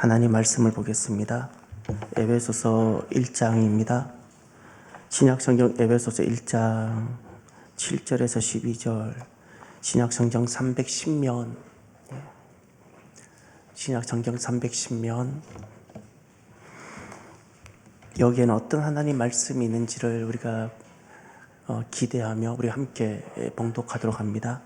하나님 말씀을 보겠습니다. 에베소서 1장입니다. 신약성경 에베소서 1장 7절에서 12절, 신약성경 310면, 신약성경 310면, 여기에는 어떤 하나님 말씀이 있는지를 우리가 기대하며 우리 함께 봉독하도록 합니다.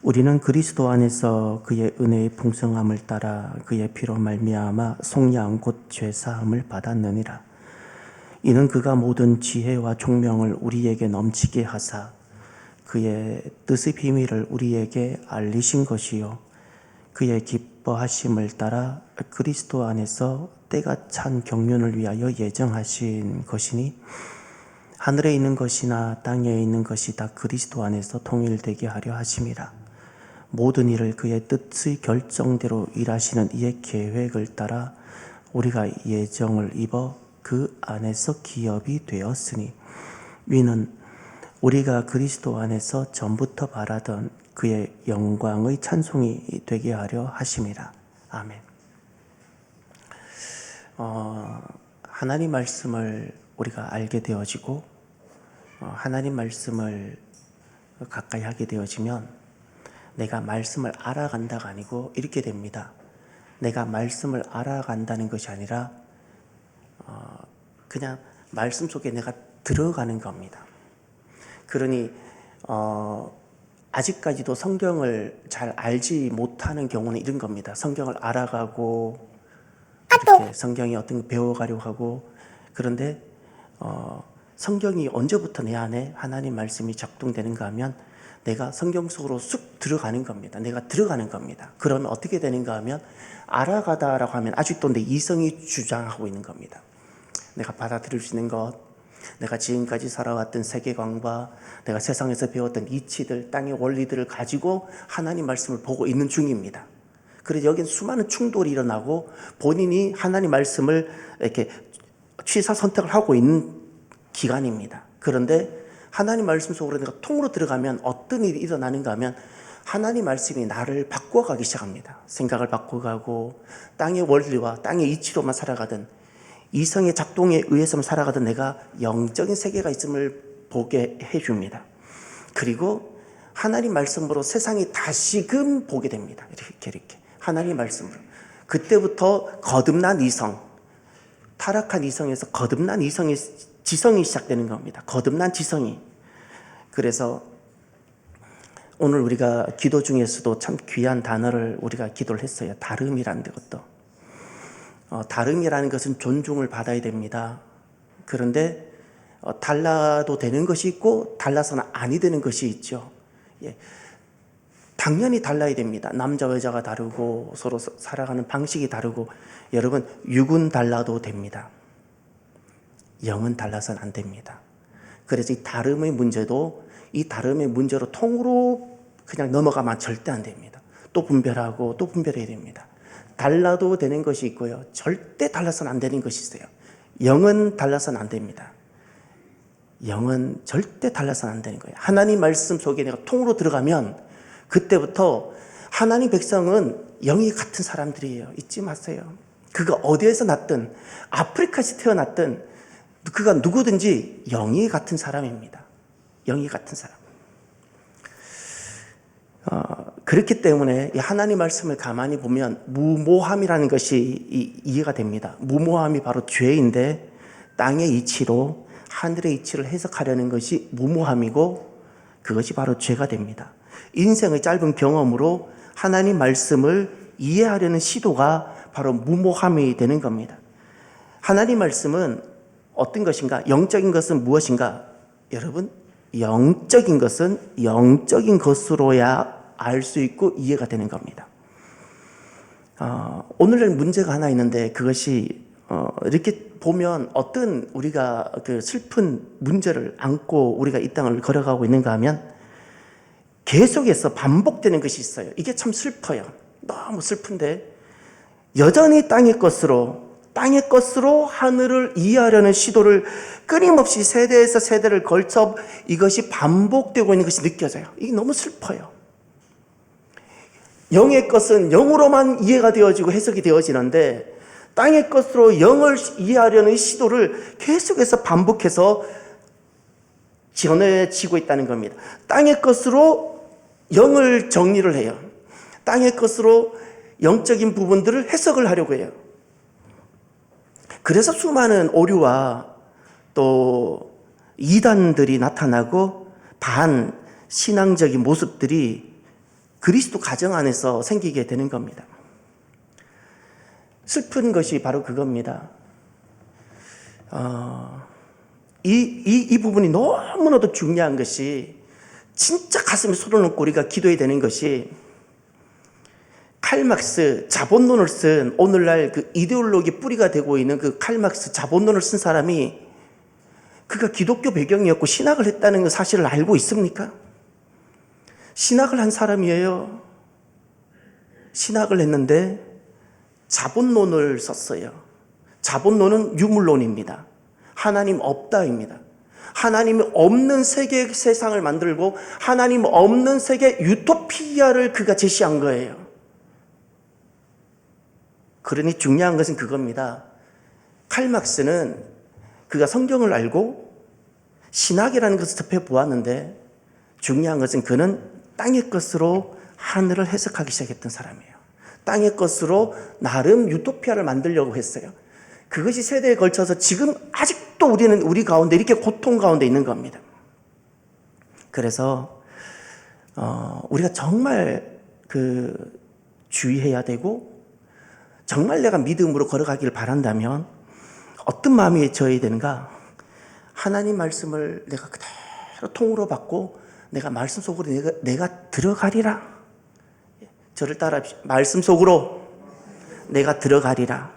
우리는 그리스도 안에서 그의 은혜의 풍성함을 따라 그의 피로 말미암아 속량 곧 죄사함을 받았느니라. 이는 그가 모든 지혜와 총명을 우리에게 넘치게 하사 그의 뜻의 비밀을 우리에게 알리신 것이요, 그의 기뻐하심을 따라 그리스도 안에서 때가 찬 경륜을 위하여 예정하신 것이니, 하늘에 있는 것이나 땅에 있는 것이 다 그리스도 안에서 통일되게 하려 하심이라. 모든 일을 그의 뜻의 결정대로 일하시는 이의 계획을 따라 우리가 예정을 입어 그 안에서 기업이 되었으니, 위는 우리가 그리스도 안에서 전부터 바라던 그의 영광의 찬송이 되게 하려 하심이라. 아멘. 하나님 말씀을 우리가 알게 되어지고 하나님 말씀을 가까이 하게 되어지면 내가 말씀을 알아간다가 아니고 이렇게 됩니다. 내가 말씀을 알아간다는 것이 아니라 그냥 말씀 속에 내가 들어가는 겁니다. 그러니 아직까지도 성경을 잘 알지 못하는 경우는 이런 겁니다. 성경을 알아가고 이렇게 성경이 어떤 거 배워가려고 하고, 그런데 성경이 언제부터 내 안에 하나님 말씀이 작동되는가 하면 내가 성경 속으로 쑥 들어가는 겁니다. 내가 들어가는 겁니다. 그러면 어떻게 되는가 하면, 알아가다라고 하면 아직도 내 이성이 주장하고 있는 겁니다. 내가 받아들일 수 있는 것, 내가 지금까지 살아왔던 세계관과 내가 세상에서 배웠던 이치들, 땅의 원리들을 가지고 하나님 말씀을 보고 있는 중입니다. 그래서 여기는 수많은 충돌이 일어나고 본인이 하나님 말씀을 이렇게 취사 선택을 하고 있는 기간입니다. 그런데 하나님 말씀 속으로 내가 통으로 들어가면 어떤 일이 일어나는가 하면, 하나님 말씀이 나를 바꿔가기 시작합니다. 생각을 바꿔가고, 땅의 원리와 땅의 이치로만 살아가던, 이성의 작동에 의해서만 살아가던 내가 영적인 세계가 있음을 보게 해줍니다. 그리고 하나님 말씀으로 세상이 다시금 보게 됩니다. 이렇게 하나님 말씀으로. 그때부터 거듭난 이성, 타락한 이성에서 거듭난 이성의 지성이 시작되는 겁니다. 거듭난 지성이. 그래서 오늘 우리가 기도 중에서도 참 귀한 단어를 우리가 기도를 했어요. 다름이라는 것도. 다름이라는 것은 존중을 받아야 됩니다. 그런데 달라도 되는 것이 있고 달라서는 아니 되는 것이 있죠. 예. 당연히 달라야 됩니다. 남자와 여자가 다르고 서로 살아가는 방식이 다르고, 여러분, 육은 달라도 됩니다. 영은 달라서는 안 됩니다. 그래서 이 다름의 문제도 이 다름의 문제로 통으로 그냥 넘어가면 절대 안 됩니다. 또 분별하고 또 분별해야 됩니다. 달라도 되는 것이 있고요, 절대 달라서는 안 되는 것이 있어요. 영은 달라서는 안 됩니다. 영은 절대 달라서는 안 되는 거예요. 하나님 말씀 속에 내가 통으로 들어가면 그때부터 하나님 백성은 영이 같은 사람들이에요. 잊지 마세요. 그가 어디에서 났든, 아프리카에서 태어났든, 그가 누구든지 영이 같은 사람입니다. 영이 같은 사람. 그렇기 때문에 이 하나님 말씀을 가만히 보면 무모함이라는 것이 이해가 됩니다. 무모함이 바로 죄인데, 땅의 이치로 하늘의 이치를 해석하려는 것이 무모함이고, 그것이 바로 죄가 됩니다. 인생의 짧은 경험으로 하나님 말씀을 이해하려는 시도가 바로 무모함이 되는 겁니다. 하나님 말씀은 어떤 것인가? 영적인 것은 무엇인가? 여러분, 영적인 것은 영적인 것으로야 알 수 있고 이해가 되는 겁니다. 오늘날 문제가 하나 있는데, 그것이 이렇게 보면 어떤 우리가 그 슬픈 문제를 안고 우리가 이 땅을 걸어가고 있는가 하면, 계속해서 반복되는 것이 있어요. 이게 참 슬퍼요. 너무 슬픈데, 여전히 땅의 것으로 하늘을 이해하려는 시도를 끊임없이 세대에서 세대를 걸쳐 이것이 반복되고 있는 것이 느껴져요. 이게 너무 슬퍼요. 영의 것은 영으로만 이해가 되어지고 해석이 되어지는데 땅의 것으로 영을 이해하려는 시도를 계속해서 반복해서 전해지고 있다는 겁니다. 땅의 것으로 영을 정리를 해요. 땅의 것으로 영적인 부분들을 해석을 하려고 해요. 그래서 수많은 오류와 또 이단들이 나타나고 반신앙적인 모습들이 그리스도 가정 안에서 생기게 되는 겁니다. 슬픈 것이 바로 그겁니다. 이 부분이 너무나도 중요한 것이, 진짜 가슴에 솟아오르는 우리가 기도해야 되는 것이, 칼막스 자본론을 쓴, 오늘날 그 이데올로기 뿌리가 되고 있는 그 칼막스 자본론을 쓴 사람이 그가 기독교 배경이었고 신학을 했다는 사실을 알고 있습니까? 신학을 한 사람이에요. 신학을 했는데 자본론을 썼어요. 자본론은 유물론입니다. 하나님 없다입니다. 하나님이 없는 세계 세상을 만들고 하나님 없는 세계 유토피아를 그가 제시한 거예요. 그러니 중요한 것은 그겁니다. 칼막스는 그가 성경을 알고 신학이라는 것을 접해보았는데, 중요한 것은 그는 땅의 것으로 하늘을 해석하기 시작했던 사람이에요. 땅의 것으로 나름 유토피아를 만들려고 했어요. 그것이 세대에 걸쳐서 지금 아직도 우리 가운데 이렇게 고통 가운데 있는 겁니다. 그래서 우리가 정말 주의해야 되고, 정말 내가 믿음으로 걸어가기를 바란다면 어떤 마음이 저어야 되는가? 하나님 말씀을 내가 그대로 통으로 받고 내가 말씀 속으로 내가 들어가리라. 저를 따라 말씀 속으로 내가 들어가리라.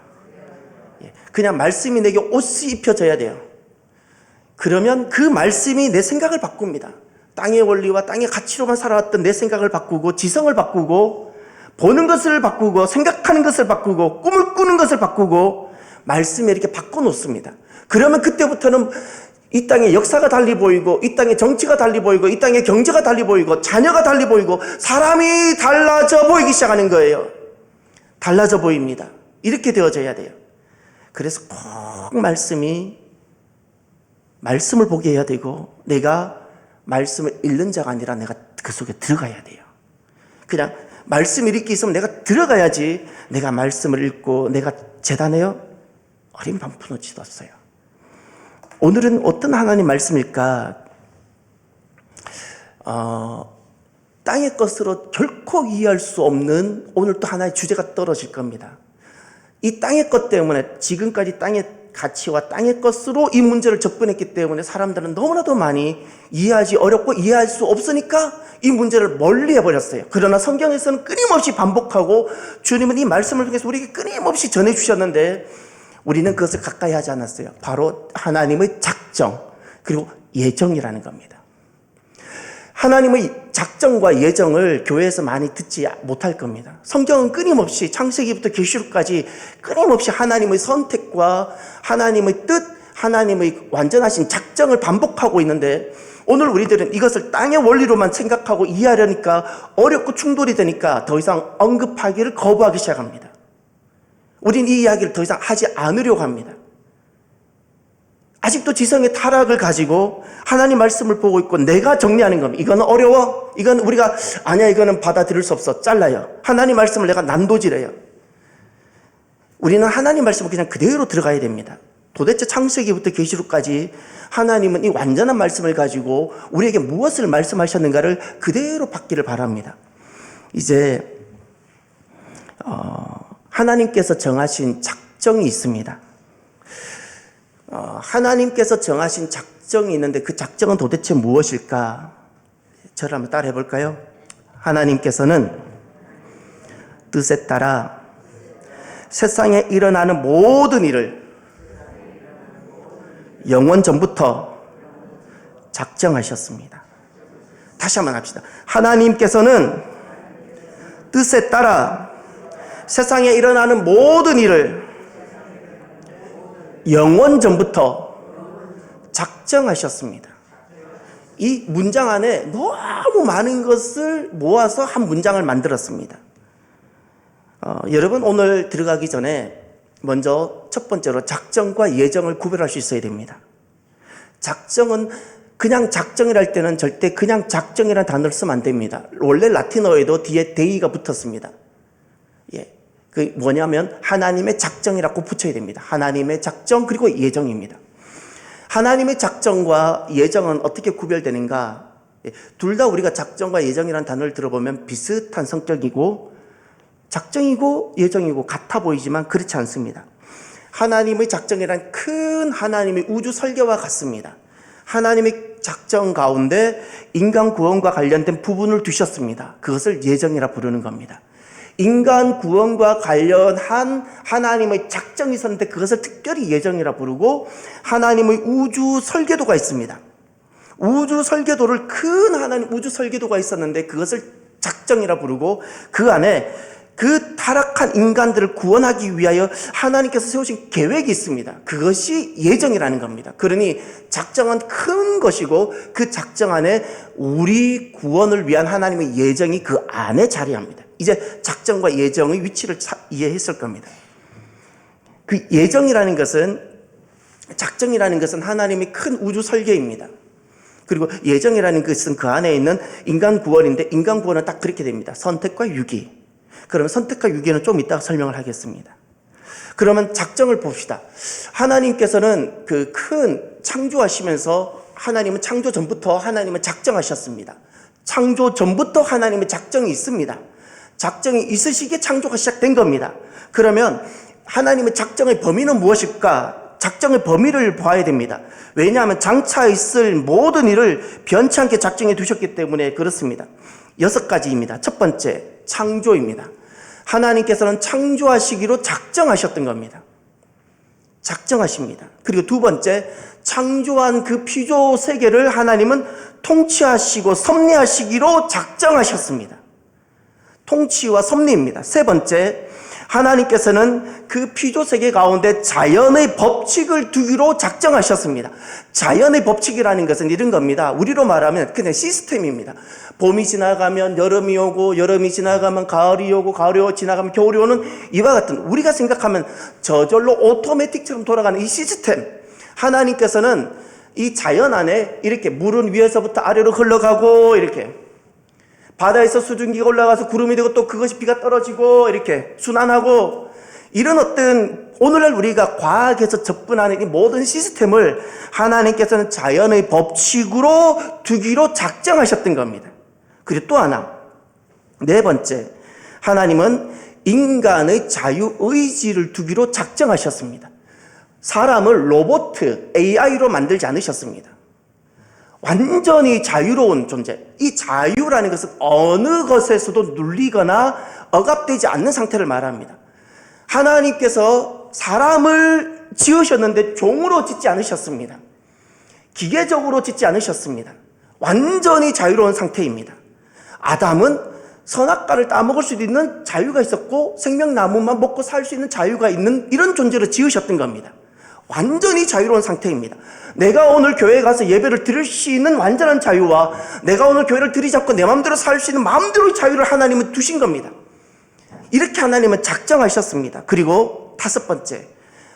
그냥 말씀이 내게 옷이 입혀져야 돼요. 그러면 그 말씀이 내 생각을 바꿉니다. 땅의 원리와 땅의 가치로만 살아왔던 내 생각을 바꾸고, 지성을 바꾸고, 보는 것을 바꾸고, 생각하는 것을 바꾸고, 꿈을 꾸는 것을 바꾸고, 말씀에 이렇게 바꿔놓습니다. 그러면 그때부터는 이 땅의 역사가 달리 보이고, 이 땅의 정치가 달리 보이고, 이 땅의 경제가 달리 보이고, 자녀가 달리 보이고, 사람이 달라져 보이기 시작하는 거예요. 달라져 보입니다. 이렇게 되어져야 돼요. 그래서 꼭 말씀을 보게 해야 되고, 내가 말씀을 읽는 자가 아니라 내가 그 속에 들어가야 돼요. 그냥 말씀 읽기 있으면 내가 들어가야지. 내가 말씀을 읽고 내가 재단해요? 어린 반푼어치도 없어요. 오늘은 어떤 하나님 말씀일까? 땅의 것으로 결코 이해할 수 없는 오늘 또 하나의 주제가 떨어질 겁니다. 이 땅의 것 때문에, 지금까지 땅의 가치와 땅의 것으로 이 문제를 접근했기 때문에 사람들은 너무나도 많이 이해하지 어렵고 이해할 수 없으니까 이 문제를 멀리 해버렸어요. 그러나 성경에서는 끊임없이 반복하고 주님은 이 말씀을 통해서 우리에게 끊임없이 전해주셨는데 우리는 그것을 가까이 하지 않았어요. 바로 하나님의 작정 그리고 예정이라는 겁니다. 하나님의 작정과 예정을 교회에서 많이 듣지 못할 겁니다. 성경은 끊임없이 창세기부터 계시록까지 끊임없이 하나님의 선택과 하나님의 뜻, 하나님의 완전하신 작정을 반복하고 있는데, 오늘 우리들은 이것을 땅의 원리로만 생각하고 이해하려니까 어렵고 충돌이 되니까 더 이상 언급하기를 거부하기 시작합니다. 우린 이 이야기를 더 이상 하지 않으려고 합니다. 아직도 지성의 타락을 가지고 하나님 말씀을 보고 있고 내가 정리하는 겁니다. 이거는 어려워. 이건 우리가 아니야, 이거는 받아들일 수 없어. 잘라요. 하나님 말씀을 내가 난도질해요. 우리는 하나님 말씀을 그냥 그대로 들어가야 됩니다. 도대체 창세기부터 계시록까지 하나님은 이 완전한 말씀을 가지고 우리에게 무엇을 말씀하셨는가를 그대로 받기를 바랍니다. 이제 하나님께서 정하신 작정이 있습니다. 하나님께서 정하신 작정이 있는데 그 작정은 도대체 무엇일까? 저를 한번 따라해 볼까요? 하나님께서는 뜻에 따라 세상에 일어나는 모든 일을 영원 전부터 작정하셨습니다. 다시 한번 합시다. 하나님께서는 뜻에 따라 세상에 일어나는 모든 일을 영원 전부터 작정하셨습니다. 이 문장 안에 너무 많은 것을 모아서 한 문장을 만들었습니다. 여러분 오늘 들어가기 전에 먼저 첫 번째로 작정과 예정을 구별할 수 있어야 됩니다. 작정은 그냥 작정이랄 때는 절대 그냥 작정이라는 단어를 쓰면 안 됩니다. 원래 라틴어에도 뒤에 데이가 붙었습니다. 예, 그 뭐냐면 하나님의 작정이라고 붙여야 됩니다. 하나님의 작정 그리고 예정입니다. 하나님의 작정과 예정은 어떻게 구별되는가? 둘 다 우리가 작정과 예정이라는 단어를 들어보면 비슷한 성격이고 작정이고 예정이고 같아 보이지만 그렇지 않습니다. 하나님의 작정이란 큰 하나님의 우주 설계와 같습니다. 하나님의 작정 가운데 인간 구원과 관련된 부분을 두셨습니다. 그것을 예정이라 부르는 겁니다. 인간 구원과 관련한 하나님의 작정이 있었는데 그것을 특별히 예정이라 부르고, 하나님의 우주 설계도가 있습니다. 우주 설계도를 큰 하나님 우주 설계도가 있었는데 그것을 작정이라 부르고, 그 안에 그 타락한 인간들을 구원하기 위하여 하나님께서 세우신 계획이 있습니다. 그것이 예정이라는 겁니다. 그러니 작정은 큰 것이고 그 작정 안에 우리 구원을 위한 하나님의 예정이 그 안에 자리합니다. 이제 작정과 예정의 위치를 이해했을 겁니다. 그 예정이라는 것은, 작정이라는 것은 하나님의 큰 우주 설계입니다. 그리고 예정이라는 것은 그 안에 있는 인간 구원인데, 인간 구원은 딱 그렇게 됩니다. 선택과 유기. 그러면 선택과 유기는 좀 이따가 설명을 하겠습니다. 그러면 작정을 봅시다. 하나님께서는 그 큰 창조하시면서, 하나님은 창조 전부터 하나님은 작정하셨습니다. 창조 전부터 하나님의 작정이 있습니다. 작정이 있으시기에 창조가 시작된 겁니다. 그러면 하나님의 작정의 범위는 무엇일까? 작정의 범위를 봐야 됩니다. 왜냐하면 장차 있을 모든 일을 변치 않게 작정해 두셨기 때문에 그렇습니다. 6가지입니다. 첫 번째, 창조입니다. 하나님께서는 창조하시기로 작정하셨던 겁니다. 작정하십니다. 그리고 두 번째, 창조한 그 피조 세계를 하나님은 통치하시고 섭리하시기로 작정하셨습니다. 통치와 섭리입니다. 세 번째, 하나님께서는 그 피조 세계 가운데 자연의 법칙을 두기로 작정하셨습니다. 자연의 법칙이라는 것은 이런 겁니다. 우리로 말하면 그냥 시스템입니다. 봄이 지나가면 여름이 오고, 여름이 지나가면 가을이 오고, 가을이 지나가면 겨울이 오는 이와 같은, 우리가 생각하면 저절로 오토매틱처럼 돌아가는 이 시스템, 하나님께서는 이 자연 안에 이렇게 물은 위에서부터 아래로 흘러가고, 이렇게 바다에서 수증기가 올라가서 구름이 되고 또 그것이 비가 떨어지고 이렇게 순환하고, 이런 어떤 오늘날 우리가 과학에서 접근하는 이 모든 시스템을 하나님께서는 자연의 법칙으로 두기로 작정하셨던 겁니다. 그리고 또 하나, 네 번째, 하나님은 인간의 자유의지를 두기로 작정하셨습니다. 사람을 로봇, AI로 만들지 않으셨습니다. 완전히 자유로운 존재. 이 자유라는 것은 어느 것에서도 눌리거나 억압되지 않는 상태를 말합니다. 하나님께서 사람을 지으셨는데 종으로 짓지 않으셨습니다. 기계적으로 짓지 않으셨습니다. 완전히 자유로운 상태입니다. 아담은 선악과를 따먹을 수 있는 자유가 있었고, 생명나무만 먹고 살 수 있는 자유가 있는 이런 존재로 지으셨던 겁니다. 완전히 자유로운 상태입니다. 내가 오늘 교회에 가서 예배를 드릴 수 있는 완전한 자유와 내가 오늘 교회를 드리지 않고 내 마음대로 살 수 있는 마음대로의 자유를 하나님은 두신 겁니다. 이렇게 하나님은 작정하셨습니다. 그리고 다섯 번째,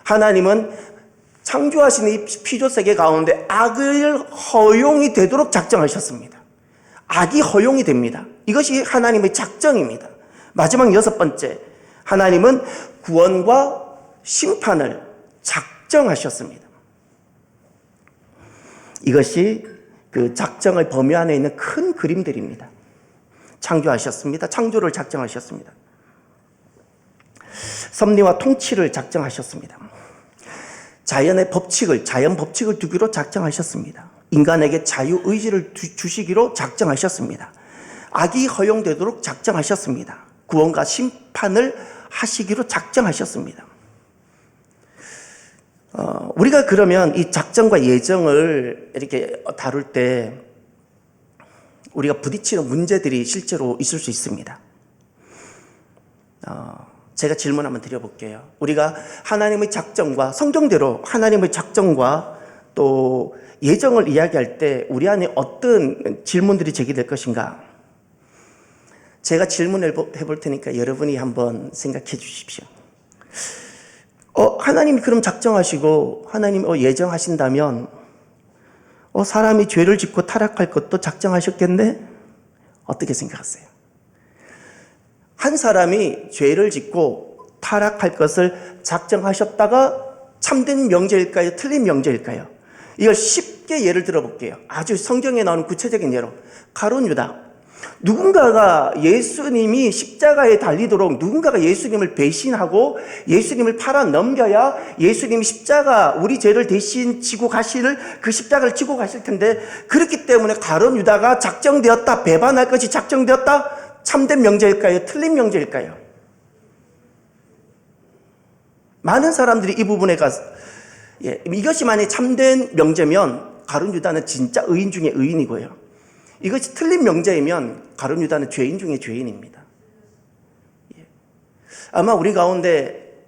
하나님은 창조하신 이 피조세계 가운데 악을 허용이 되도록 작정하셨습니다. 악이 허용이 됩니다. 이것이 하나님의 작정입니다. 마지막 여섯 번째, 하나님은 구원과 심판을 작정하셨습니다. 이것이 그 작정의 범위 안에 있는 큰 그림들입니다. 창조하셨습니다. 창조를 작정하셨습니다. 섭리와 통치를 작정하셨습니다. 자연 법칙을 두기로 작정하셨습니다. 인간에게 자유의지를 주시기로 작정하셨습니다. 악이 허용되도록 작정하셨습니다. 구원과 심판을 하시기로 작정하셨습니다. 우리가 그러면 이 작정과 예정을 이렇게 다룰 때 우리가 부딪히는 문제들이 실제로 있을 수 있습니다. 제가 질문 한번 드려볼게요. 우리가 하나님의 작정과, 성경대로 하나님의 작정과 또 예정을 이야기할 때 우리 안에 어떤 질문들이 제기될 것인가? 제가 질문을 해볼 테니까 여러분이 한번 생각해 주십시오. 하나님이 그럼 작정하시고 하나님 예정하신다면 사람이 죄를 짓고 타락할 것도 작정하셨겠네? 어떻게 생각하세요? 한 사람이 죄를 짓고 타락할 것을 작정하셨다가 참된 명제일까요? 틀린 명제일까요? 이걸 쉽게 예를 들어볼게요. 아주 성경에 나오는 구체적인 예로. 가룟 유다. 누군가가 예수님이 십자가에 달리도록 누군가가 예수님을 배신하고 예수님을 팔아 넘겨야 예수님이 십자가 우리 죄를 대신 지고 가실 그 십자가를 지고 가실 텐데, 그렇기 때문에 가룟 유다가 작정되었다, 배반할 것이 작정되었다. 참된 명제일까요? 틀린 명제일까요? 많은 사람들이 이 부분에 가서 이것이 만약 참된 명제면 가룟 유다는 진짜 의인 중에 의인이고요, 이것이 틀린 명제이면 가룟 유다는 죄인 중에 죄인입니다. 아마 우리 가운데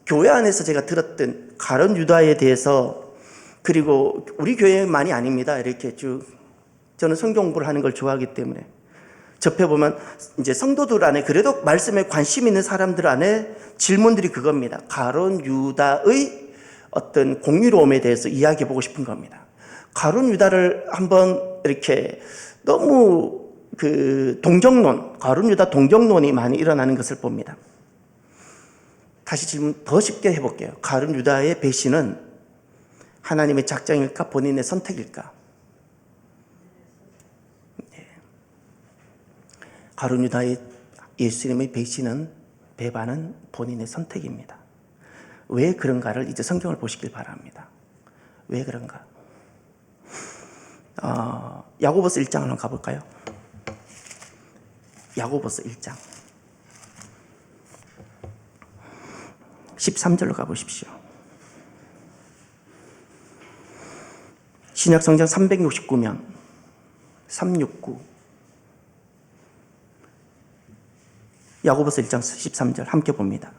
교회 안에서 제가 들었던 가룟 유다에 대해서, 그리고 우리 교회만이 아닙니다. 이렇게 쭉 저는 성경 공부를 하는 걸 좋아하기 때문에 접해보면 이제 성도들 안에 그래도 말씀에 관심 있는 사람들 안에 질문들이 그겁니다. 가룟 유다의 어떤 공유로움에 대해서 이야기해보고 싶은 겁니다. 가룟 유다를 한번 이렇게 너무 동정론, 가룟 유다 동정론이 많이 일어나는 것을 봅니다. 다시 질문 더 쉽게 해볼게요. 가룟 유다의 배신은 하나님의 작정일까, 본인의 선택일까? 가룟 유다의 예수님의 배반은 본인의 선택입니다. 왜 그런가를 이제 성경을 보시길 바랍니다. 왜 그런가? 야고보서 1장 한번 가볼까요? 야고보서 1장 13절로 가보십시오. 신약성경 369면 369 야고보서 1장 13절 함께 봅니다.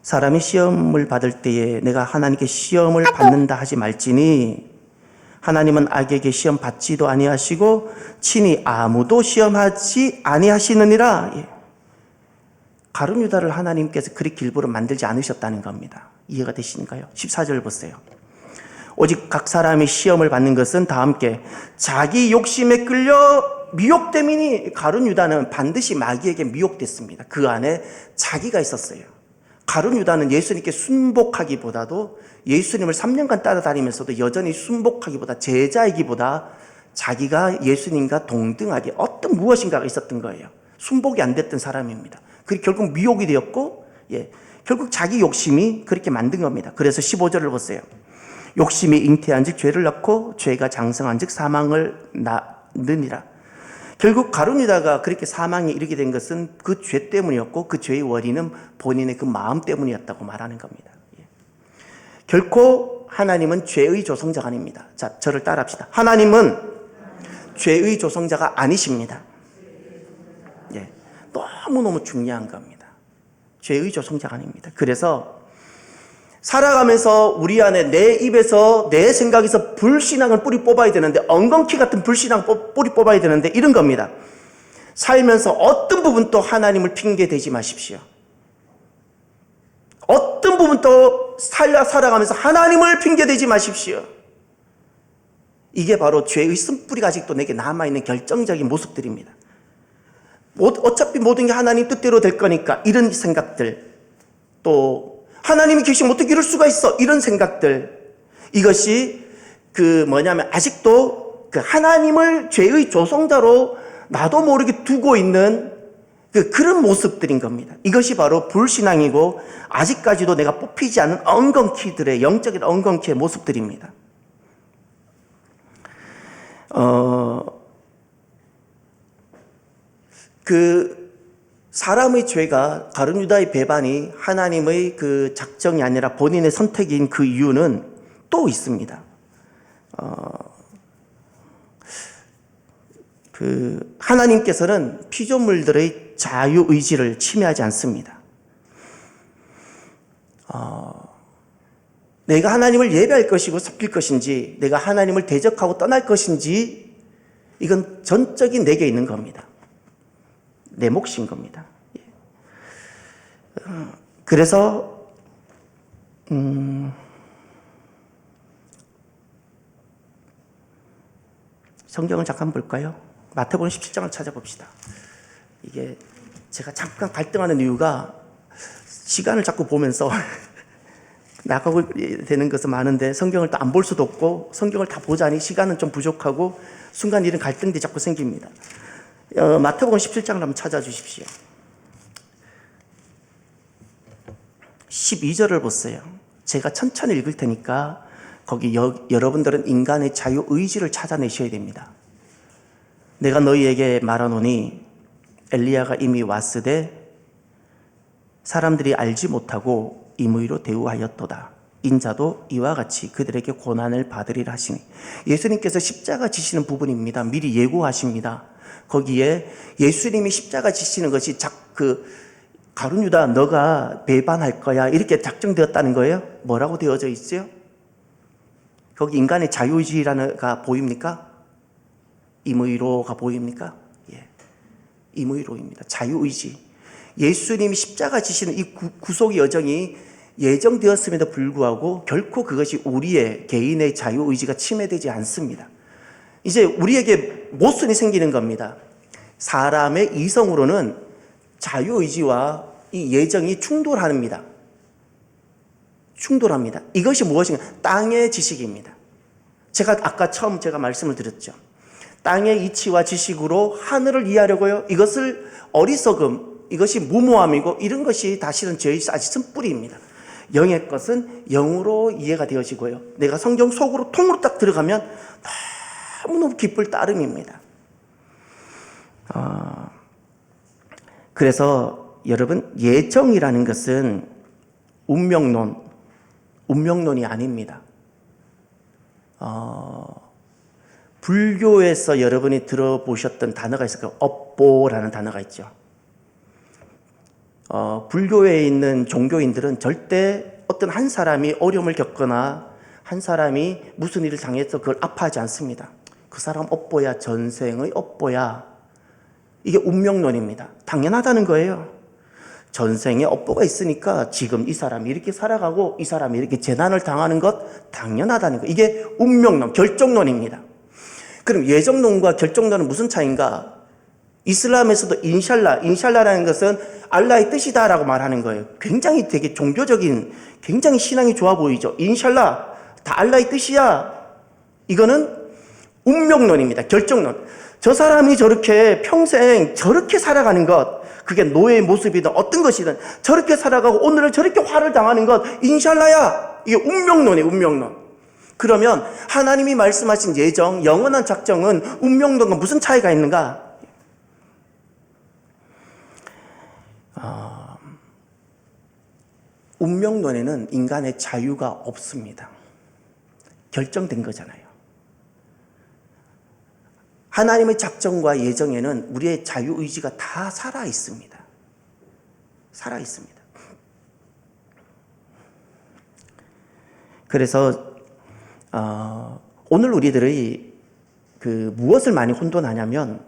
사람이 시험을 받을 때에 내가 하나님께 시험을 받는다 하지 말지니 하나님은 악에게 시험 받지도 아니하시고 친히 아무도 시험하지 아니하시느니라. 가룟 유다를 하나님께서 그렇게 일부러 만들지 않으셨다는 겁니다. 이해가 되시는가요? 14절 보세요. 오직 각 사람이 시험을 받는 것은 다 함께 자기 욕심에 끌려 미혹됨이니. 가룟 유다는 반드시 마귀에게 미혹됐습니다. 그 안에 자기가 있었어요. 가룟 유다는 예수님께 순복하기보다도, 예수님을 3년간 따라다니면서도 여전히 순복하기보다, 제자이기보다 자기가 예수님과 동등하게 어떤 무엇인가가 있었던 거예요. 순복이 안 됐던 사람입니다. 그리고 결국 미혹이 되었고, 결국 자기 욕심이 그렇게 만든 겁니다. 그래서 15절을 보세요. 욕심이 잉태한 즉 죄를 낳고 죄가 장성한 즉 사망을 낳느니라. 결국 가룟 유다가 그렇게 사망에 이르게 된 것은 그 죄 때문이었고, 그 죄의 원인은 본인의 그 마음 때문이었다고 말하는 겁니다. 결코 하나님은 죄의 조성자가 아닙니다. 자, 저를 따라합시다. 하나님은 죄의 조성자가 아니십니다. 너무너무 중요한 겁니다. 죄의 조성자가 아닙니다. 그래서 살아가면서 우리 안에 내 입에서, 내 생각에서 불신앙을 뿌리 뽑아야 되는데, 엉겅퀴 같은 불신앙 뿌리 뽑아야 되는데 이런 겁니다. 살면서 어떤 부분도 하나님을 핑계대지 마십시오. 어떤 부분도 살아가면서 하나님을 핑계대지 마십시오. 이게 바로 죄의 쓴뿌리가 아직도 내게 남아있는 결정적인 모습들입니다. 어차피 모든 게 하나님 뜻대로 될 거니까 이런 생각들, 또 하나님이 계시면 어떻게 이럴 수가 있어, 이런 생각들, 이것이 아직도 하나님을 죄의 조성자로 나도 모르게 두고 있는 그런 모습들인 겁니다. 이것이 바로 불신앙이고 아직까지도 내가 뽑히지 않은 엉겅퀴들의 영적인 엉겅퀴의 모습들입니다. 사람의 죄가, 가룟 유다의 배반이 하나님의 그 작정이 아니라 본인의 선택인 그 이유는 또 있습니다. 하나님께서는 피조물들의 자유의지를 침해하지 않습니다. 내가 하나님을 예배할 것이고 섬길 것인지, 내가 하나님을 대적하고 떠날 것인지, 이건 전적인 내게 있는 겁니다. 내 몫인 겁니다. 그래서 성경을 잠깐 볼까요? 마태복음 17장을 찾아봅시다. 이게 제가 잠깐 갈등하는 이유가 시간을 자꾸 보면서 나가고 되는 것은 많은데 성경을 또 안 볼 수도 없고 성경을 다 보자니 시간은 좀 부족하고 순간 이런 갈등들이 자꾸 생깁니다. 마태복음 17장을 한번 찾아주십시오. 12절을 보세요. 제가 천천히 읽을 테니까 거기 여러분들은 인간의 자유의지를 찾아내셔야 됩니다. 내가 너희에게 말하노니 엘리야가 이미 왔으되 사람들이 알지 못하고 임의로 대우하였도다. 인자도 이와 같이 그들에게 고난을 받으리라 하시니, 예수님께서 십자가 지시는 부분입니다. 미리 예고하십니다. 거기에 예수님이 십자가 지시는 것이 가룟 유다 너가 배반할 거야 이렇게 작정되었다는 거예요. 뭐라고 되어져 있어요? 거기 인간의 자유의지가 보입니까? 임의로가 보입니까? 예, 임의로입니다. 자유의지. 예수님이 십자가 지시는 이 구속 여정이 예정되었음에도 불구하고 결코 그것이 우리의 개인의 자유의지가 침해되지 않습니다. 이제 우리에게 모순이 생기는 겁니다. 사람의 이성으로는 자유의지와 이 예정이 충돌합니다. 충돌합니다. 이것이 무엇인가? 땅의 지식입니다. 제가 아까 처음 말씀을 드렸죠. 땅의 이치와 지식으로 하늘을 이해하려고요. 이것을 어리석음, 이것이 무모함이고 이런 것이 사실은 죄의 아주 뿌리입니다. 영의 것은 영으로 이해가 되어지고요. 내가 성경 속으로 통으로 딱 들어가면 너무너무 기쁠 따름입니다. 그래서 여러분, 예정이라는 것은 운명론이 아닙니다. 불교에서 여러분이 들어보셨던 단어가 있어요. 업보라는 단어가 있죠. 불교에 있는 종교인들은 절대 어떤 한 사람이 어려움을 겪거나 한 사람이 무슨 일을 당해서 그걸 아파하지 않습니다. 그 사람 업보야, 전생의 업보야. 이게 운명론입니다. 당연하다는 거예요. 전생에 업보가 있으니까 지금 이 사람이 이렇게 살아가고 이 사람이 이렇게 재난을 당하는 것 당연하다는 거예요. 이게 운명론, 결정론입니다. 그럼 예정론과 결정론은 무슨 차이인가? 이슬람에서도 인샬라라는 것은 알라의 뜻이다라고 말하는 거예요. 굉장히 되게 종교적인, 굉장히 신앙이 좋아 보이죠. 인샬라, 다 알라의 뜻이야. 이거는 운명론입니다. 결정론. 저 사람이 저렇게 평생 저렇게 살아가는 것, 그게 노예의 모습이든 어떤 것이든 저렇게 살아가고 오늘은 저렇게 화를 당하는 것, 인샬라야. 이게 운명론이에요, 운명론. 그러면 하나님이 말씀하신 예정, 영원한 작정은 운명론과 무슨 차이가 있는가? 운명론에는 인간의 자유가 없습니다. 결정된 거잖아요. 하나님의 작정과 예정에는 우리의 자유의지가 다 살아 있습니다. 살아 있습니다. 그래서 오늘 우리들이 무엇을 많이 혼돈하냐면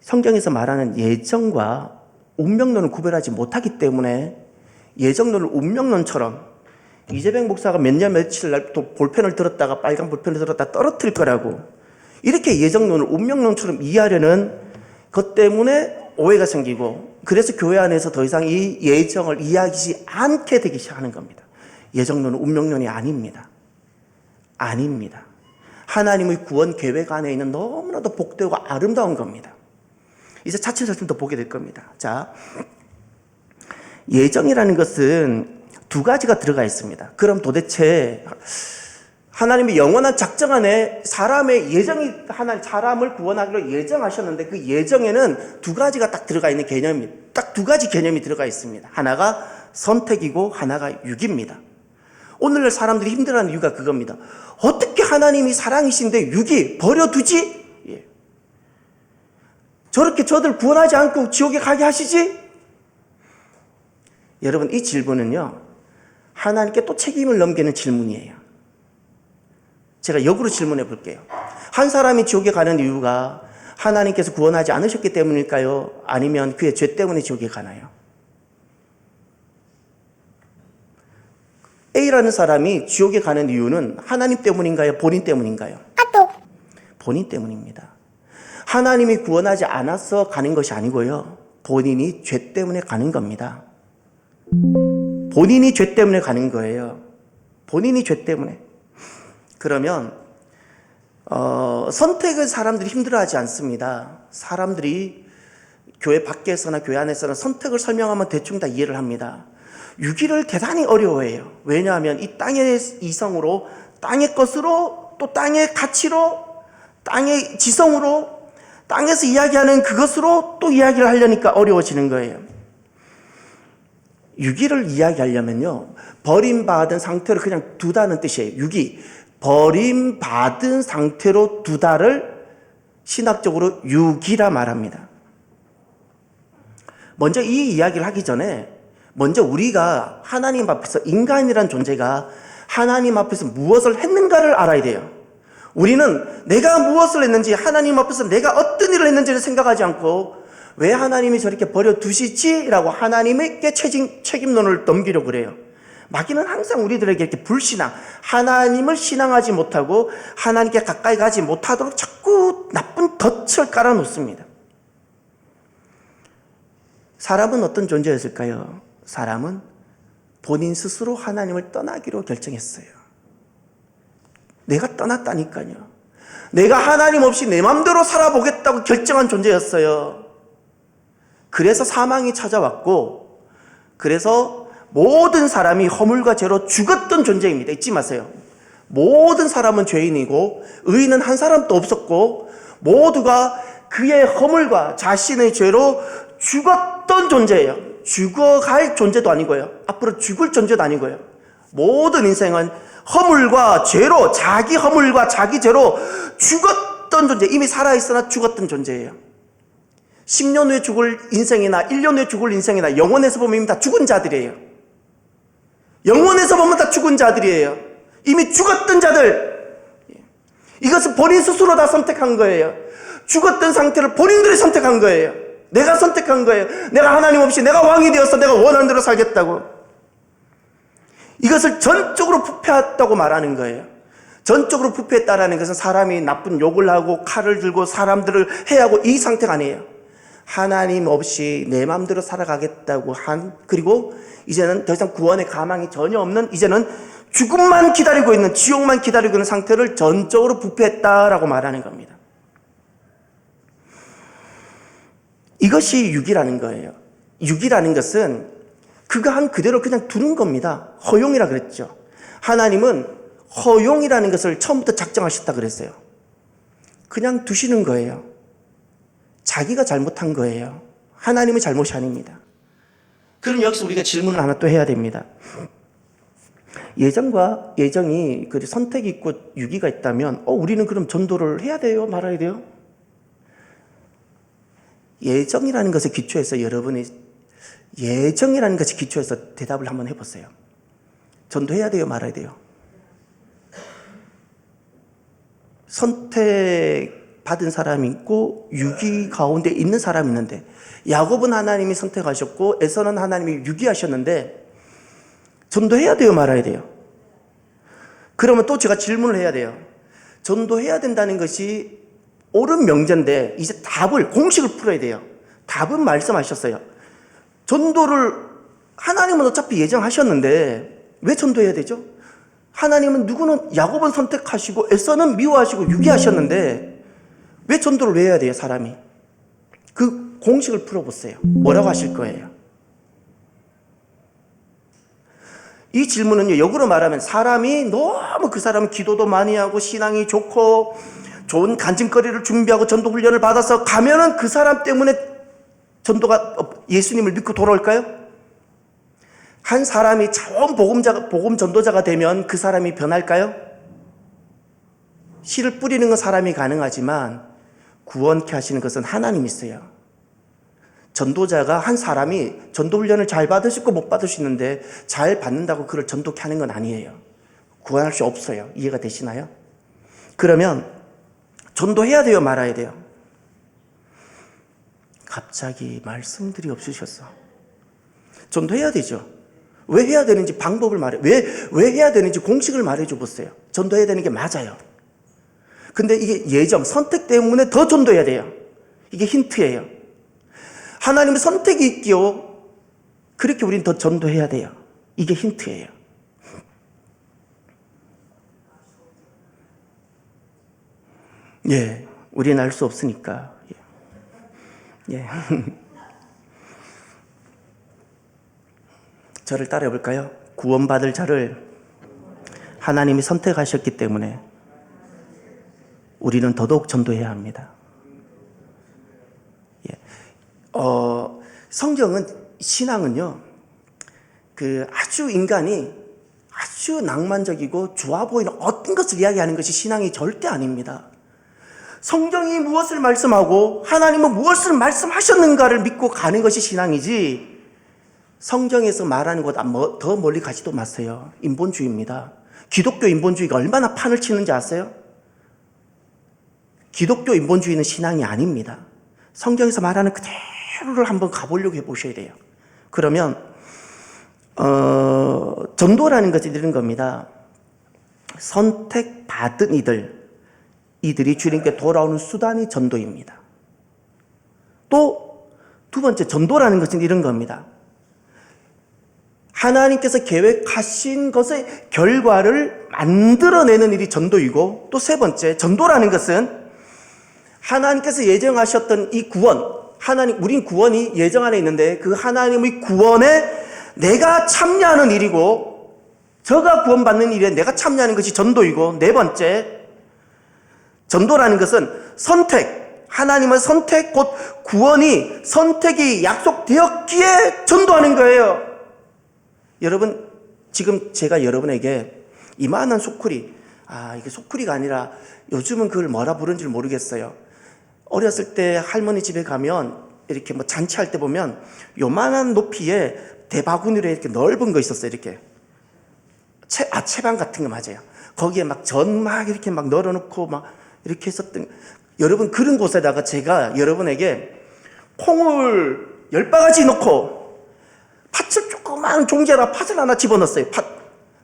성경에서 말하는 예정과 운명론을 구별하지 못하기 때문에 예정론을 운명론처럼 이재백 목사가 몇 년 며칠 날 또 볼펜을 들었다가 빨간 볼펜을 들었다가 떨어뜨릴 거라고 이렇게 예정론을 운명론처럼 이해하려는 것 때문에 오해가 생기고 그래서 교회 안에서 더 이상 이 예정을 이해하지 않게 되기 시작하는 겁니다. 예정론은 운명론이 아닙니다. 아닙니다. 하나님의 구원 계획 안에 있는 너무나도 복되고 아름다운 겁니다. 이제 차츰차츰 더 보게 될 겁니다. 자, 예정이라는 것은 두 가지가 들어가 있습니다. 그럼 도대체 하나님이 영원한 작정 안에 사람의 예정이 사람을 구원하기로 예정하셨는데 그 예정에는 두 가지가 딱 들어가 있는 개념이 딱 두 가지 개념이 들어가 있습니다. 하나가 선택이고 하나가 육입니다. 오늘날 사람들이 힘들어하는 이유가 그겁니다. 어떻게 하나님이 사랑이신데 육이 버려두지? 예. 저렇게 저들 구원하지 않고 지옥에 가게 하시지? 여러분, 이 질문은요, 하나님께 또 책임을 넘기는 질문이에요. 제가 역으로 질문해 볼게요. 한 사람이 지옥에 가는 이유가 하나님께서 구원하지 않으셨기 때문일까요? 아니면 그의 죄 때문에 지옥에 가나요? A라는 사람이 지옥에 가는 이유는 하나님 때문인가요? 본인 때문인가요? 본인 때문입니다. 하나님이 구원하지 않아서 가는 것이 아니고요. 본인이 죄 때문에 가는 겁니다. 본인이 죄 때문에 가는 거예요. 본인이 죄 때문에. 그러면 선택을 사람들이 힘들어하지 않습니다. 사람들이 교회 밖에서나 교회 안에서나 선택을 설명하면 대충 다 이해를 합니다. 유기를 대단히 어려워해요. 왜냐하면 이 땅의 이성으로, 땅의 것으로, 또 땅의 가치로, 땅의 지성으로, 땅에서 이야기하는 그것으로 또 이야기를 하려니까 어려워지는 거예요. 유기를 이야기하려면요, 버림받은 상태로 그냥 두다는 뜻이에요. 유기, 버림받은 상태로 두다를 신학적으로 유기라 말합니다. 먼저 이 이야기를 하기 전에 먼저 우리가 하나님 앞에서 인간이란 존재가 하나님 앞에서 무엇을 했는가를 알아야 돼요. 우리는 내가 무엇을 했는지, 하나님 앞에서 내가 어떤 일을 했는지를 생각하지 않고 왜 하나님이 저렇게 버려두시지? 라고 하나님에게 책임론을 넘기려고 그래요. 마귀는 항상 우리들에게 이렇게 불신앙, 하나님을 신앙하지 못하고 하나님께 가까이 가지 못하도록 자꾸 나쁜 덫을 깔아놓습니다. 사람은 어떤 존재였을까요? 사람은 본인 스스로 하나님을 떠나기로 결정했어요. 내가 떠났다니까요. 내가 하나님 없이 내 맘대로 살아보겠다고 결정한 존재였어요. 그래서 사망이 찾아왔고, 그래서 모든 사람이 허물과 죄로 죽었던 존재입니다. 잊지 마세요. 모든 사람은 죄인이고 의인은 한 사람도 없었고 모두가 그의 허물과 자신의 죄로 죽었던 존재예요. 죽어갈 존재도 아니고요. 앞으로 죽을 존재도 아니고요. 모든 인생은 허물과 죄로, 자기 허물과 자기 죄로 죽었던 존재, 이미 살아있으나 죽었던 존재예요. 10년 후에 죽을 인생이나 1년 후에 죽을 인생이나 영원에서 보면 이미 다 죽은 자들이에요. 영원에서 보면 다 죽은 자들이에요. 이미 죽었던 자들. 이것은 본인 스스로 다 선택한 거예요. 죽었던 상태를 본인들이 선택한 거예요. 내가 선택한 거예요. 내가 하나님 없이 내가 왕이 되어서 내가 원하는 대로 살겠다고. 이것을 전적으로 부패했다고 말하는 거예요. 전적으로 부패했다라는 것은 사람이 나쁜 욕을 하고 칼을 들고 사람들을 해하고 이 상태가 아니에요. 하나님 없이 내 마음대로 살아가겠다고 그리고 이제는 더 이상 구원의 가망이 전혀 없는, 이제는 죽음만 기다리고 있는, 지옥만 기다리고 있는 상태를 전적으로 부패했다라고 말하는 겁니다. 이것이 유기라는 거예요. 유기라는 것은 그가 한 그대로 그냥 두는 겁니다. 허용이라 그랬죠. 하나님은 허용이라는 것을 처음부터 작정하셨다 그랬어요. 그냥 두시는 거예요. 자기가 잘못한 거예요. 하나님의 잘못이 아닙니다. 그럼 여기서 우리가 질문을 하나 또 해야 됩니다. 예정과 예정이 선택이 있고 유기가 있다면 우리는 그럼 전도를 해야 돼요? 말아야 돼요? 예정이라는 것에 기초해서 여러분이 예정이라는 것에 기초해서 대답을 한번 해보세요. 전도해야 돼요? 말아야 돼요? 선택받은 사람이 있고 유기 가운데 있는 사람이 있는데, 야곱은 하나님이 선택하셨고 에서는 하나님이 유기하셨는데 전도해야 돼요? 말아야 돼요? 그러면 또 제가 질문을 해야 돼요. 전도해야 된다는 것이 옳은 명제인데 이제 답을, 공식을 풀어야 돼요. 답은 말씀하셨어요. 전도를 하나님은 어차피 예정하셨는데 왜 전도해야 되죠? 하나님은 누구는 야곱은 선택하시고 에서는 미워하시고 유기하셨는데 왜 전도를 왜 해야 돼요? 사람이. 그 공식을 풀어보세요. 뭐라고 하실 거예요? 이 질문은요, 역으로 말하면 사람이 너무 그 사람은 기도도 많이 하고 신앙이 좋고 좋은 간증거리를 준비하고 전도 훈련을 받아서 가면은 그 사람 때문에 전도가 예수님을 믿고 돌아올까요? 한 사람이 좋은 복음 전도자가 되면 그 사람이 변할까요? 씨를 뿌리는 건 사람이 가능하지만 구원케 하시는 것은 하나님이세요. 전도자가 한 사람이 전도 훈련을 잘 받을 수 있고 못 받을 수 있는데 잘 받는다고 그를 전도케 하는 건 아니에요. 구원할 수 없어요. 이해가 되시나요? 그러면 전도해야 돼요? 말아야 돼요? 갑자기 말씀들이 없으셨어. 전도해야 되죠. 왜 해야 되는지 방법을 왜 해야 되는지 공식을 말해줘 보세요. 전도해야 되는 게 맞아요. 근데 이게 예정, 선택 때문에 더 전도해야 돼요. 이게 힌트예요. 하나님의 선택이 있기요. 그렇게 우린 더 전도해야 돼요. 이게 힌트예요. 예, 우리는 알 수 없으니까. 예. 저를 따라해 볼까요? 구원받을 자를 하나님이 선택하셨기 때문에 우리는 더더욱 전도해야 합니다. 예. 성경은, 신앙은요, 아주 인간이 아주 낭만적이고 좋아 보이는 어떤 것을 이야기하는 것이 신앙이 절대 아닙니다. 성경이 무엇을 말씀하고 하나님은 무엇을 말씀하셨는가를 믿고 가는 것이 신앙이지, 성경에서 말하는 것보다 더 멀리 가지도 마세요. 인본주의입니다. 기독교 인본주의가 얼마나 판을 치는지 아세요? 기독교 인본주의는 신앙이 아닙니다. 성경에서 말하는 그대로를 한번 가보려고 해보셔야 돼요. 그러면 전도라는 것이 이런 겁니다. 선택받은 이들이 주님께 돌아오는 수단이 전도입니다. 또 두 번째, 전도라는 것은 이런 겁니다. 하나님께서 계획하신 것의 결과를 만들어내는 일이 전도이고, 또 세 번째, 전도라는 것은 하나님께서 예정하셨던 이 구원, 우린 구원이 예정 안에 있는데 그 하나님의 구원에 내가 참여하는 일이고, 저가 구원받는 일에 내가 참여하는 것이 전도이고, 네 번째, 전도라는 것은 하나님의 선택, 곧 선택이 약속되었기에 전도하는 거예요. 여러분, 지금 제가 여러분에게 이만한 소쿠리, 이게 소쿠리가 아니라 요즘은 그걸 뭐라 부르는지 모르겠어요. 어렸을 때 할머니 집에 가면 이렇게 잔치할 때 보면 요만한 높이에 대바구니로 이렇게 넓은 거 있었어요. 이렇게. 채방 같은 거 맞아요. 거기에 전 이렇게 널어놓고 이렇게 했었던, 여러분, 그런 곳에다가 제가 여러분에게 콩을 10바가지 넣고 팥을 조그만 종지에다 팥을 하나 집어넣었어요.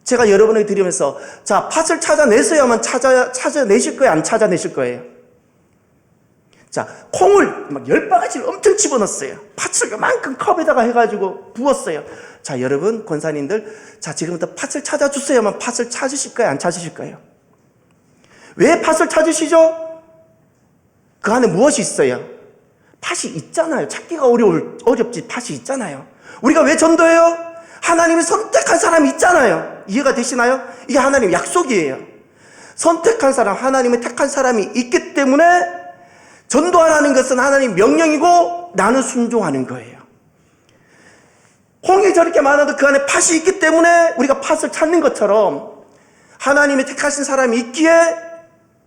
제가 여러분에게 드리면서, 자, 팥을 찾아내셔야만 찾아내실 거예요? 안 찾아내실 거예요? 자, 콩을 10바가지를 엄청 집어넣었어요. 팥을 요만큼 컵에다가 해가지고 부었어요. 자, 여러분, 권사님들, 자, 지금부터 팥을 찾아주세요만 팥을 찾으실 거예요? 안 찾으실 거예요? 왜 팥을 찾으시죠? 그 안에 무엇이 있어요? 팥이 있잖아요. 찾기가 어렵지, 팥이 있잖아요. 우리가 왜 전도해요? 하나님이 선택한 사람이 있잖아요. 이해가 되시나요? 이게 하나님의 약속이에요. 선택한 사람, 하나님의 택한 사람이 있기 때문에 전도하라는 것은 하나님 명령이고 나는 순종하는 거예요. 콩이 저렇게 많아도 그 안에 팥이 있기 때문에 우리가 팥을 찾는 것처럼 하나님이 택하신 사람이 있기에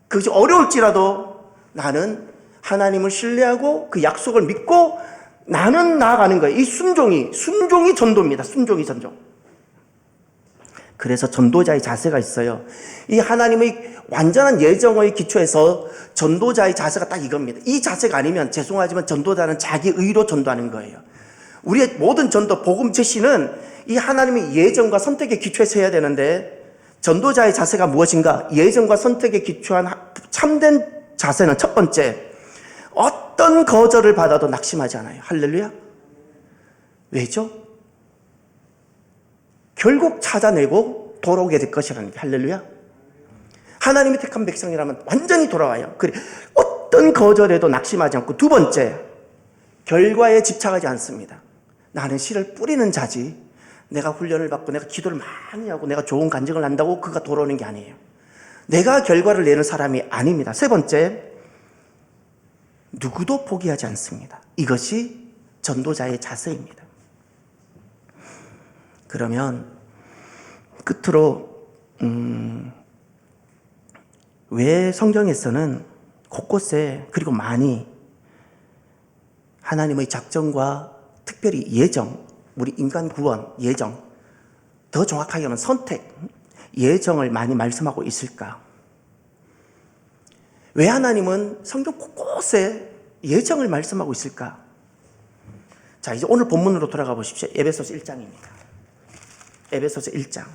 그것이 어려울지라도 나는 하나님을 신뢰하고 그 약속을 믿고 나는 나아가는 거예요. 이 순종이 전도입니다. 순종이 전도. 그래서 전도자의 자세가 있어요. 이 하나님의 완전한 예정의 기초에서 전도자의 자세가 딱 이겁니다. 이 자세가 아니면 죄송하지만 전도자는 자기 의로 전도하는 거예요. 우리의 모든 전도, 복음 제시는 이 하나님의 예정과 선택의 기초에서 해야 되는데, 전도자의 자세가 무엇인가? 예정과 선택에 기초한 참된 자세는 첫 번째, 어떤 거절을 받아도 낙심하지 않아요. 할렐루야. 왜죠? 결국 찾아내고 돌아오게 될 것이라는 게, 할렐루야. 하나님이 택한 백성이라면 완전히 돌아와요. 그래, 어떤 거절에도 낙심하지 않고, 두 번째, 결과에 집착하지 않습니다. 나는 씨를 뿌리는 자지, 내가 훈련을 받고 내가 기도를 많이 하고 내가 좋은 간증을 한다고 그가 돌아오는 게 아니에요. 내가 결과를 내는 사람이 아닙니다. 세 번째, 누구도 포기하지 않습니다. 이것이 전도자의 자세입니다. 그러면 끝으로 왜 성경에서는 곳곳에, 그리고 많이 하나님의 작정과 특별히 예정, 우리 인간 구원, 예정, 더 정확하게 하면 선택, 예정을 많이 말씀하고 있을까? 왜 하나님은 성경 곳곳에 예정을 말씀하고 있을까? 자, 이제 오늘 본문으로 돌아가 보십시오. 에베소서 1장입니다. 에베소서 1장.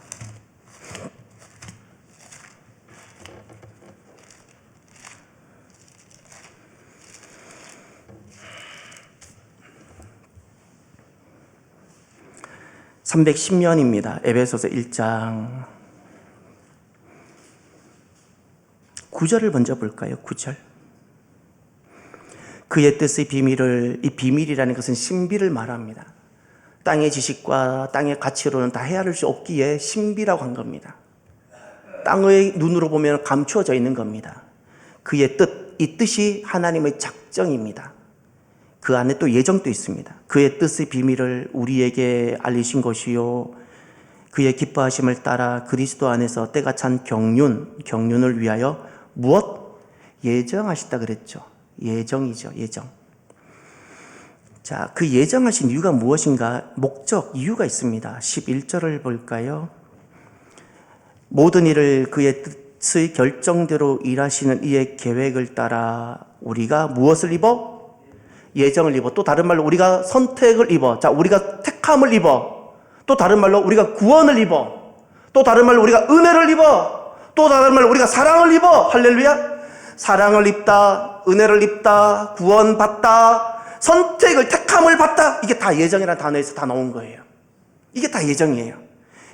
(310년입니다) 에베소서 1장 9절을 먼저 볼까요? 9절. 그의 뜻의 비밀을, 이 비밀이라는 것은 신비를 말합니다. 땅의 지식과 땅의 가치로는 다 헤아릴 수 없기에 신비라고 한 겁니다. 땅의 눈으로 보면 감추어져 있는 겁니다. 그의 뜻, 이 뜻이 하나님의 작정입니다. 그 안에 또 예정도 있습니다. 그의 뜻의 비밀을 우리에게 알리신 것이요, 그의 기뻐하심을 따라 그리스도 안에서 때가 찬 경륜을 위하여 무엇? 예정하셨다 그랬죠. 예정이죠, 예정. 자, 그 예정하신 이유가 무엇인가? 목적, 이유가 있습니다. 11절을 볼까요? 모든 일을 그의 뜻의 결정대로 일하시는 이의 계획을 따라 우리가 무엇을 입어? 예정을 입어. 또 다른 말로 우리가 선택을 입어. 자, 우리가 택함을 입어. 또 다른 말로 우리가 구원을 입어. 또 다른 말로 우리가 은혜를 입어. 또 다른 말로 우리가 사랑을 입어. 할렐루야. 사랑을 입다, 은혜를 입다, 구원받다, 선택을, 택함을 받다. 이게 다 예정이라는 단어에서 다 나온 거예요. 이게 다 예정이에요.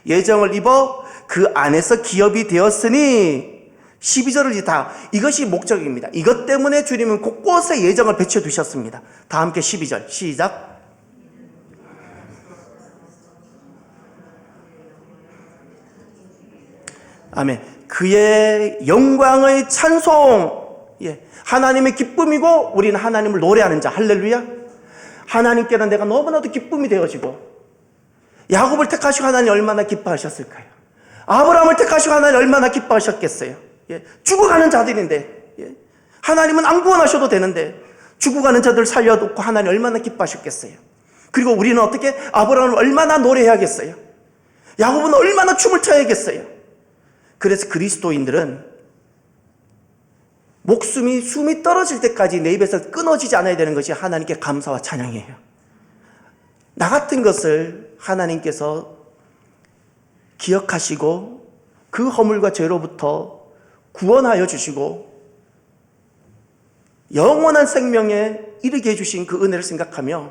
예정을 입어 그 안에서 기업이 되었으니 12절을 다, 이것이 목적입니다. 이것 때문에 주님은 곳곳에 예정을 배치해 두셨습니다. 다 함께 12절 시작. 아멘. 그의 영광의 찬송, 예, 하나님의 기쁨이고 우리는 하나님을 노래하는 자. 할렐루야. 하나님께는 내가 너무나도 기쁨이 되어지고, 야곱을 택하시고 하나님 얼마나 기뻐하셨을까요? 아브라함을 택하시고 하나님 얼마나 기뻐하셨겠어요? 예, 죽어가는 자들인데, 예, 하나님은 안 구원하셔도 되는데 죽어가는 자들 살려놓고 하나님 얼마나 기뻐하셨겠어요? 그리고 우리는 어떻게? 아브라함을 얼마나 노래해야겠어요? 야곱은 얼마나 춤을 춰야겠어요? 그래서 그리스도인들은 숨이 떨어질 때까지 내 입에서 끊어지지 않아야 되는 것이 하나님께 감사와 찬양이에요. 나 같은 것을 하나님께서 기억하시고 그 허물과 죄로부터 구원하여 주시고 영원한 생명에 이르게 해주신 그 은혜를 생각하며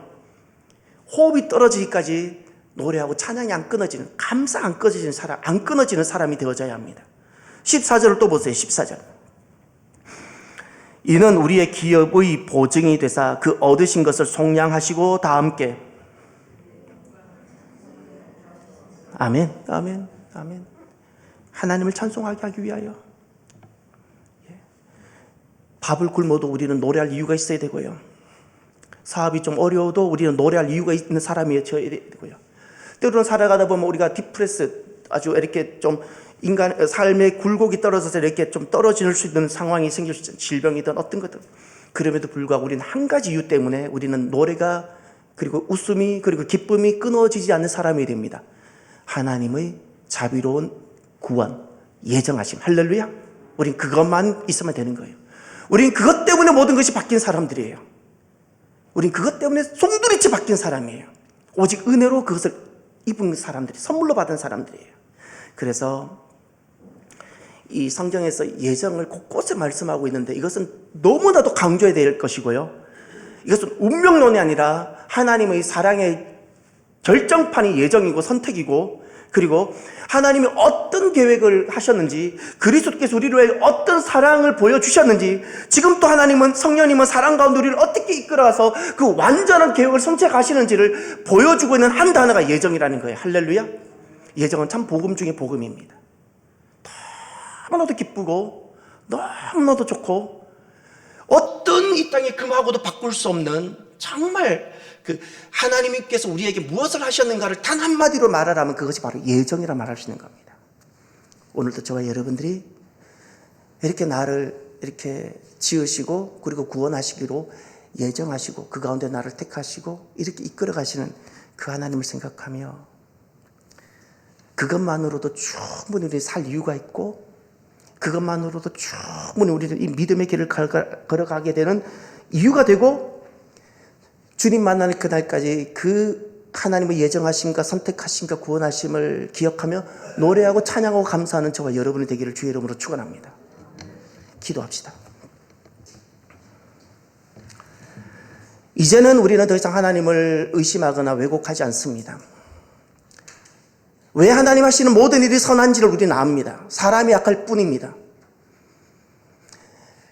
호흡이 떨어지기까지 노래하고 찬양이 안 끊어지는, 감사 안 끊어지는 사람이 되어져야 합니다. 14절을 또 보세요. 14절. 이는 우리의 기업의 보증이 되사 그 얻으신 것을 속량하시고, 다 함께 아멘, 아멘, 아멘. 하나님을 찬송하게 하기 위하여. 밥을 굶어도 우리는 노래할 이유가 있어야 되고요. 사업이 좀 어려워도 우리는 노래할 이유가 있는 사람이어야 되고요. 때로는 살아가다 보면 우리가 디프레스, 아주 이렇게 좀 인간 삶의 굴곡이 떨어져서 이렇게 좀 떨어질 수 있는 상황이 생길 수 있는 질병이든 어떤 것든, 그럼에도 불구하고 우리는 한 가지 이유 때문에 우리는 노래가, 그리고 웃음이, 그리고 기쁨이 끊어지지 않는 사람이 됩니다. 하나님의 자비로운 구원, 예정하심. 할렐루야. 우린 그것만 있으면 되는 거예요. 우린 그것 때문에 모든 것이 바뀐 사람들이에요. 우린 그것 때문에 송두리째 바뀐 사람이에요. 오직 은혜로 그것을 입은 사람들이, 선물로 받은 사람들이에요. 그래서 이 성경에서 예정을 곳곳에 말씀하고 있는데, 이것은 너무나도 강조해야 될 것이고요. 이것은 운명론이 아니라 하나님의 사랑의 결정판이 예정이고 선택이고, 그리고 하나님이 어떤 계획을 하셨는지, 그리스도께서 우리를 위해 어떤 사랑을 보여주셨는지, 지금 또 하나님은, 성령님은 사랑 가운데 우리를 어떻게 이끌어가서 그 완전한 계획을 성취하시는지를 보여주고 있는 한 단어가 예정이라는 거예요. 할렐루야. 예정은 참 복음 중에 복음입니다. 너무나도 기쁘고 너무나도 좋고, 어떤 이 땅의 금하고도 바꿀 수 없는, 정말 그 하나님께서 우리에게 무엇을 하셨는가를 단 한마디로 말하라면 그것이 바로 예정이라 말할 수 있는 겁니다. 오늘도 저와 여러분들이 이렇게 나를 이렇게 지으시고, 그리고 구원하시기로 예정하시고, 그 가운데 나를 택하시고 이렇게 이끌어 가시는 그 하나님을 생각하며, 그것만으로도 충분히 우리 살 이유가 있고, 그것만으로도 충분히 우리는 이 믿음의 길을 걸어가게 되는 이유가 되고, 주님 만나는 그날까지 그 하나님의 예정하심과 선택하심과 구원하심을 기억하며 노래하고 찬양하고 감사하는 저와 여러분이 되기를 주의 이름으로 축원합니다. 기도합시다. 이제는 우리는 더 이상 하나님을 의심하거나 왜곡하지 않습니다. 왜 하나님 하시는 모든 일이 선한지를 우리는 압니다. 사람이 약할 뿐입니다.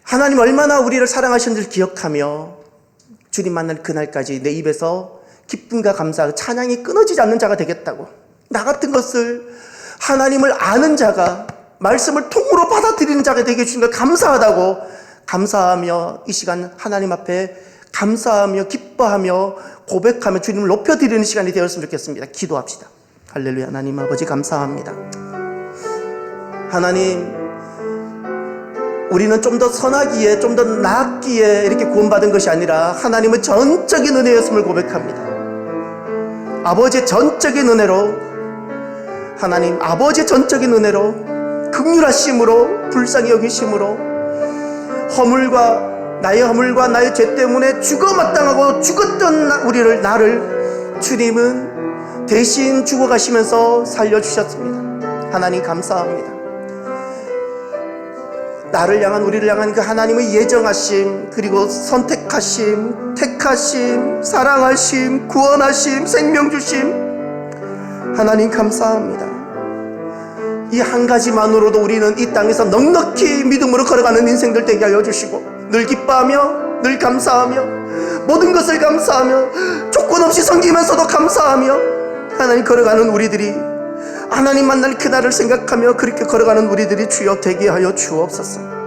하나님 얼마나 우리를 사랑하셨는지를 기억하며 주님 만날 그날까지 내 입에서 기쁨과 감사, 찬양이 끊어지지 않는 자가 되겠다고, 나 같은 것을 하나님을 아는 자가, 말씀을 통으로 받아들이는 자가 되게 해주신 걸 감사하다고 감사하며 이 시간 하나님 앞에 감사하며 기뻐하며 고백하며 주님을 높여드리는 시간이 되었으면 좋겠습니다. 기도합시다. 할렐루야. 하나님 아버지 감사합니다. 하나님, 우리는 좀 더 선하기에, 좀 더 나았기에 이렇게 구원받은 것이 아니라 하나님의 전적인 은혜였음을 고백합니다. 아버지의 전적인 은혜로, 하나님 아버지의 전적인 은혜로, 긍휼하심으로, 불쌍히 여기심으로, 나의 허물과 나의 죄 때문에 죽어 마땅하고 죽었던 우리를, 나를 주님은 대신 죽어가시면서 살려주셨습니다. 하나님 감사합니다. 나를 향한, 우리를 향한 그 하나님의 예정하심, 그리고 선택하심, 택하심, 사랑하심, 구원하심, 생명 주심, 하나님 감사합니다. 이 한 가지만으로도 우리는 이 땅에서 넉넉히 믿음으로 걸어가는 인생들 되게 하여 주시고, 늘 기뻐하며, 늘 감사하며, 모든 것을 감사하며, 조건 없이 섬기면서도 감사하며 하나님 걸어가는 우리들이, 하나님 만날 그날을 생각하며 그렇게 걸어가는 우리들이 주여 되게 하여 주옵소서.